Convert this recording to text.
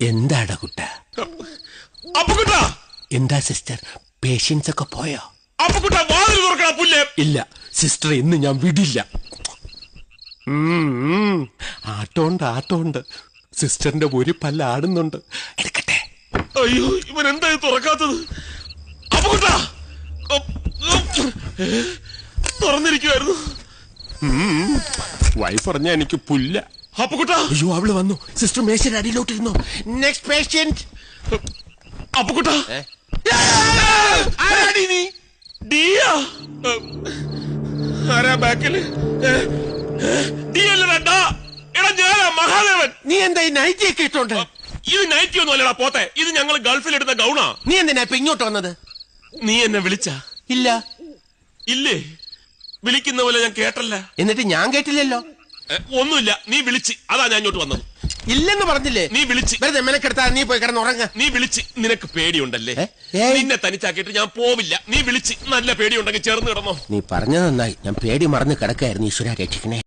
എന്താടാ കുട്ട? എന്താ സിസ്റ്റർ, പേഷ്യൻസ് ഒക്കെ പോയോ? ഇല്ല സിസ്റ്റർ, ഇന്ന് ഞാൻ വിടില്ല. ആട്ടോണ്ട് സിസ്റ്ററിന്റെ ഒരു പല്ല് ആടുന്നുണ്ട്. എടുക്കട്ടെ. അയ്യോ, ഇവൻ എന്താ തുറക്കാത്തത്? തുറന്നിരിക്കുവായിരുന്നു. വൈഫ് പറഞ്ഞ എനിക്ക് പുല്ല. അയ്യോ, അവള് വന്നു. സിസ്റ്റർ മേശയുടെ അടിയിലോട്ടിരുന്നു. Next patient. മഹാദേവൻ, നീ എന്താ ഈ നൈറ്റി ഒക്കെ ഇട്ടോണ്ട്? ഇത് നൈറ്റി ഒന്നും അല്ലടാ പോത്തെ, ഇത് ഞങ്ങൾ ഗൾഫിൽ എടുത്ത ഗൗണാ. നീ എന്തിനാ ഇപ്പൊ ഇങ്ങോട്ട് വന്നത്? നീ എന്നെ വിളിച്ച? ഇല്ല. ഇല്ലേ? വിളിക്കുന്ന പോലെ ഞാൻ കേട്ടല്ല. എന്നിട്ട് ഞാൻ കേട്ടില്ലല്ലോ. ഒന്നുമില്ല, നീ വിളിച്ച്, അതാ ഞാൻ ഇങ്ങോട്ട് വന്നത്. ഇല്ലെന്ന് പറഞ്ഞില്ലേ? നീ വിളിച്ച്. വെറുതെ മെനക്കെടുത്താ നീ പോയി കിടന്ന് ഉറങ്ങ. നീ വിളിച്ച്. നിനക്ക് പേടിയുണ്ടല്ലേ? നിന്നെ തനിച്ചാക്കിയിട്ട് ഞാൻ പോവില്ല. നീ വിളിച്ച്. നല്ല പേടിയുണ്ടെങ്കിൽ ചേർന്ന് കിടന്നോ. നീ പറഞ്ഞത് നന്നായി. ഞാൻ പേടി മറന്ന് കിടക്കായിരുന്നു. ഈശ്വര രക്ഷിക്കണേ.